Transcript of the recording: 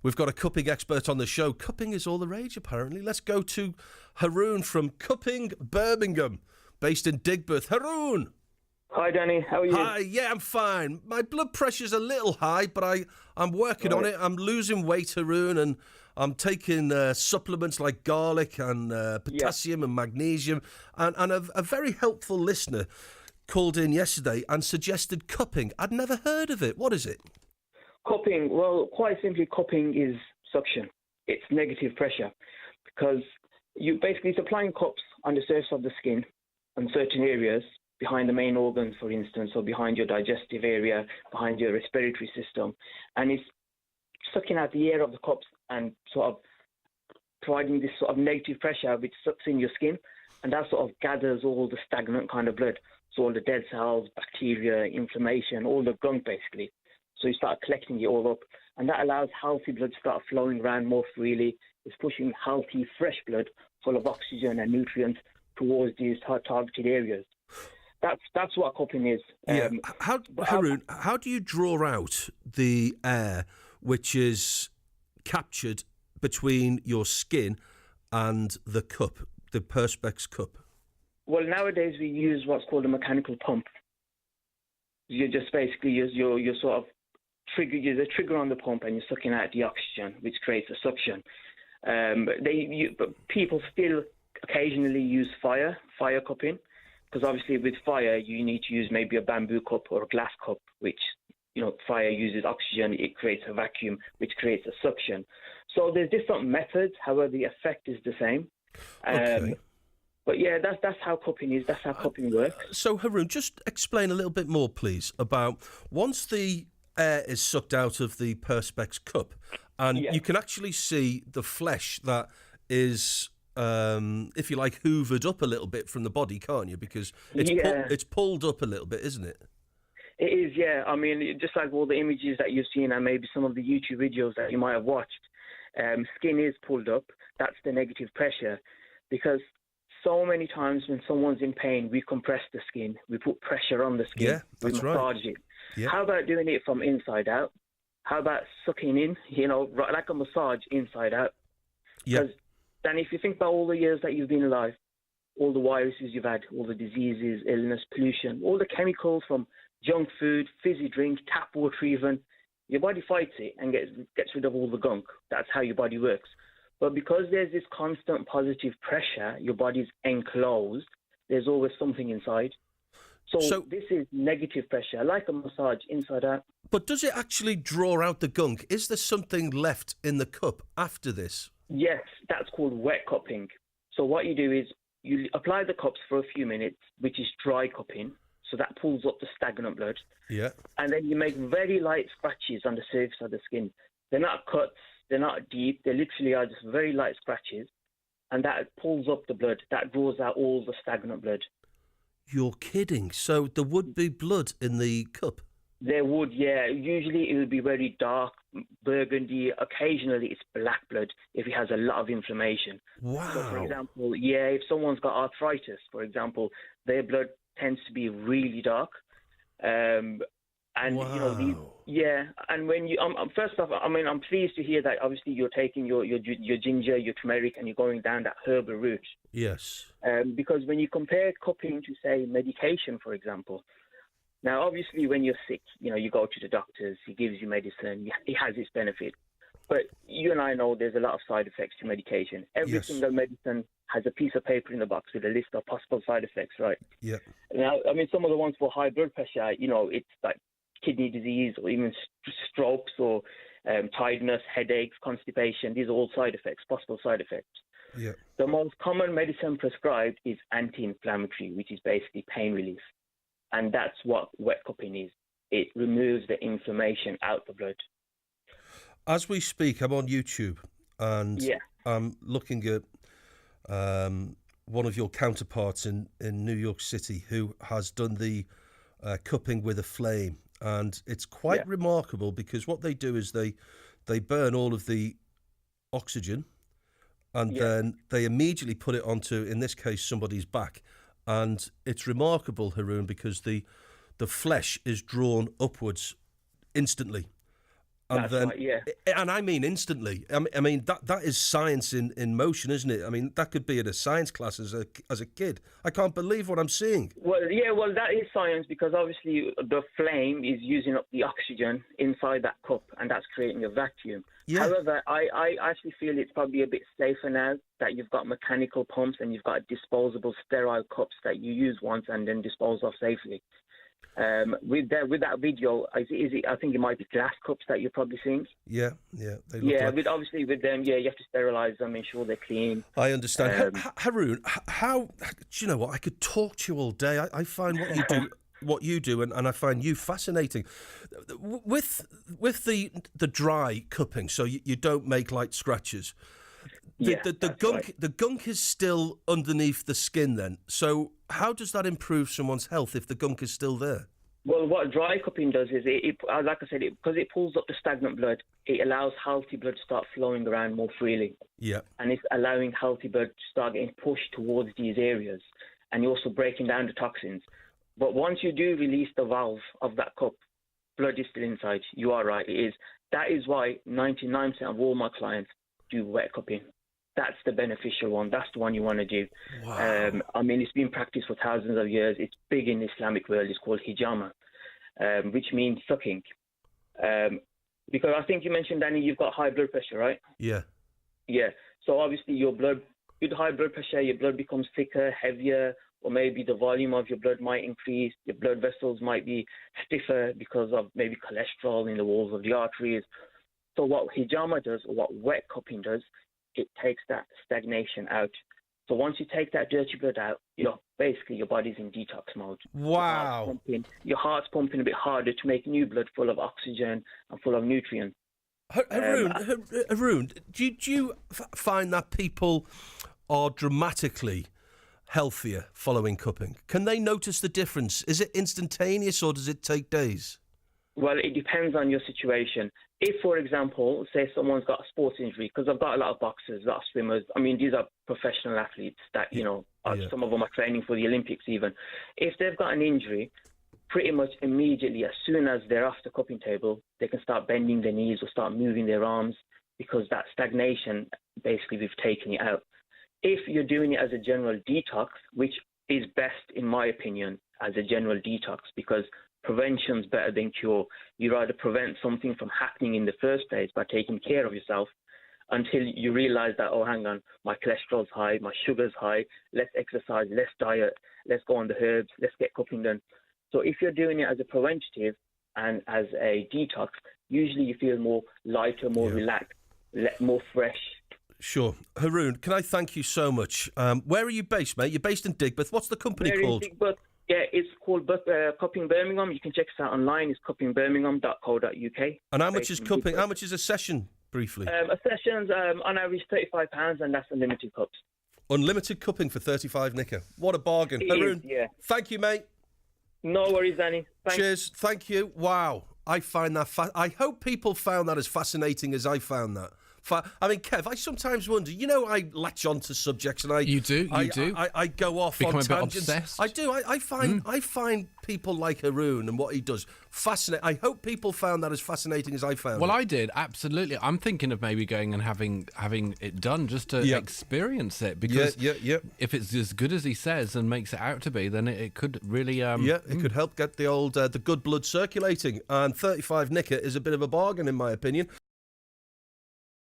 We've got a cupping expert on the show. Cupping is all the rage, apparently. Let's go to Haroon from Cupping, Birmingham, based in Digbeth. Haroon! Hi, Danny. How are you? Hi, yeah, I'm fine. My blood pressure's a little high, but I'm working on it. I'm losing weight, Haroon, and I'm taking supplements like garlic and potassium and magnesium. And a very helpful listener called in yesterday and suggested cupping. I'd never heard of it. What is it? Cupping, well, quite simply, cupping is suction. It's negative pressure because you basically it's applying cups on the surface of the skin on certain areas behind the main organs, for instance, or behind your digestive area, behind your respiratory system, and it's sucking out the air of the cups and sort of providing this sort of negative pressure which sucks in your skin, and that sort of gathers all the stagnant kind of blood, so all the dead cells, bacteria, inflammation, all the gunk basically. So you start collecting it all up, and that allows healthy blood to start flowing around more freely. It's pushing healthy, fresh blood full of oxygen and nutrients towards these targeted areas. That's what cupping is. Haroon, how do you draw out the air which is captured between your skin and the cup, the Perspex cup? Well, nowadays we use what's called a mechanical pump. You just basically use your sort of trigger, use a trigger on the pump, and you're sucking out the oxygen, which creates a suction. But people still occasionally use fire cupping, because obviously with fire you need to use maybe a bamboo cup or a glass cup, which, you know, fire uses oxygen, it creates a vacuum, which creates a suction. So there's different methods, however the effect is the same. Okay. But yeah, that's how cupping is. That's how cupping works. So Haroon, just explain a little bit more, please, about once the air is sucked out of the Perspex cup, and you can actually see the flesh that is, if you like, hoovered up a little bit from the body, can't you? Because it's pulled up a little bit, isn't it? It is, yeah. I mean, just like all the images that you've seen and maybe some of the YouTube videos that you might have watched, skin is pulled up. That's the negative pressure, because so many times when someone's in pain, we compress the skin, we put pressure on the skin, we massage it. Yeah. How about doing it from inside out? How about sucking in, like a massage inside out? Yeah. Then if you think about all the years that you've been alive, all the viruses you've had, all the diseases, illness, pollution, all the chemicals from junk food, fizzy drink, tap water even, your body fights it and gets rid of all the gunk. That's how your body works. But because there's this constant positive pressure, your body's enclosed, there's always something inside. So this is negative pressure, like a massage inside out. But does it actually draw out the gunk? Is there something left in the cup after this? Yes, that's called wet cupping. So what you do is you apply the cups for a few minutes, which is dry cupping. So that pulls up the stagnant blood. Yeah. And then you make very light scratches on the surface of the skin. They're not cuts. They're not deep. They literally are just very light scratches. And that pulls up the blood. That draws out all the stagnant blood. You're kidding. So there would be blood in the cup? There would, yeah. Usually it would be very dark, burgundy. Occasionally it's black blood if it has a lot of inflammation. Wow. So, for example, if someone's got arthritis, for example, their blood tends to be really dark. And and when you first off, I mean, I'm pleased to hear that obviously you're taking your ginger, your turmeric, and you're going down that herbal route. Yes. Because when you compare cupping to, say, medication, for example, now obviously when you're sick, you go to the doctors, he gives you medicine, it has its benefit. But you and I know there's a lot of side effects to medication. Every single medicine has a piece of paper in the box with a list of possible side effects, right? Yeah. Now, I mean, some of the ones for high blood pressure, it's like kidney disease or even strokes or tiredness, headaches, constipation. These are all side effects, possible side effects. Yeah. The most common medicine prescribed is anti-inflammatory, which is basically pain relief. And that's what wet cupping is. It removes the inflammation out the blood. As we speak, I'm on YouTube and I'm looking at one of your counterparts in New York City who has done the cupping with a flame. And it's quite remarkable because what they do is they burn all of the oxygen and then they immediately put it onto, in this case, somebody's back. And it's remarkable, Haroon, because the flesh is drawn upwards instantly. And That's then, right, yeah. And I mean instantly. I mean that is science in motion, isn't it? I mean, that could be in a science class as a kid. I can't believe what I'm seeing. Well, that is science, because obviously the flame is using up the oxygen inside that cup, and that's creating a vacuum. Yeah. However, I actually feel it's probably a bit safer now that you've got mechanical pumps and you've got disposable sterile cups that you use once and then dispose of safely. With that video, is it? I think it might be glass cups that you're probably seeing. Yeah. They look like... obviously with them, you have to sterilise them, ensure they're clean. I understand. Haroon, how? Do you know what? I could talk to you all day. I find what you do, and I find you fascinating. With the dry cupping, so you don't make light scratches. The gunk is still underneath the skin then. So how does that improve someone's health if the gunk is still there? Well, what dry cupping does is, like I said, because it pulls up the stagnant blood, it allows healthy blood to start flowing around more freely. Yeah. And it's allowing healthy blood to start getting pushed towards these areas. And you're also breaking down the toxins. But once you do release the valve of that cup, blood is still inside. You are right, it is. That is why 99% of all my clients do wet cupping. That's the beneficial one. That's the one you want to do. Wow. I mean, it's been practiced for thousands of years. It's big in the Islamic world. It's called hijama, which means sucking. Because I think you mentioned, Danny, you've got high blood pressure, right? Yeah. Yeah. So obviously with high blood pressure, your blood becomes thicker, heavier, or maybe the volume of your blood might increase. Your blood vessels might be stiffer because of maybe cholesterol in the walls of the arteries. So what hijama does, or what wet cupping does, it takes that stagnation out. So once you take that dirty blood out, basically your body's in detox mode. Wow. Your heart's pumping a bit harder to make new blood full of oxygen and full of nutrients. Haroon, do you find that people are dramatically healthier following cupping? Can they notice the difference? Is it instantaneous or does it take days? Well, it depends on your situation. If, for example, say someone's got a sports injury, because I've got a lot of boxers, a lot of swimmers. I mean, these are professional athletes that, some of them are training for the Olympics even. If they've got an injury, pretty much immediately, as soon as they're off the cupping table, they can start bending their knees or start moving their arms, because that stagnation, basically, we've taken it out. If you're doing it as a general detox, which is best, in my opinion, as a general detox, because prevention's better than cure. You rather prevent something from happening in the first place by taking care of yourself until you realize that, oh, hang on, my cholesterol's high, my sugar's high, let's exercise, let's diet, let's go on the herbs, let's get cupping done. So if you're doing it as a preventative and as a detox, usually you feel more lighter, more relaxed, more fresh. Sure. Haroon, can I thank you so much? Where are you based, mate? You're based in Digbeth. What's the company called? Yeah, it's called Cupping Birmingham. You can check us out online. It's cuppingbirmingham.co.uk. And how much is cupping? How much is a session, briefly? A session's on average £35, and that's unlimited cups. Unlimited cupping for 35 nicker. What a bargain. Haroon, thank you, mate. No worries, Danny. Thanks. Cheers. Thank you. Wow. I find that... I hope people found that as fascinating as I found that. I mean, Kev, I sometimes wonder, I latch on to subjects and You do. I go off Become on a bit tangents. obsessed. I do. I find people like Haroon and what he does fascinating. I hope people found that as fascinating as I found it. Well, I did, absolutely. I'm thinking of maybe going and having it done just to experience it, because if it's as good as he says and makes it out to be, then it could really... it could help get the old the good blood circulating, and 35 nicker is a bit of a bargain in my opinion.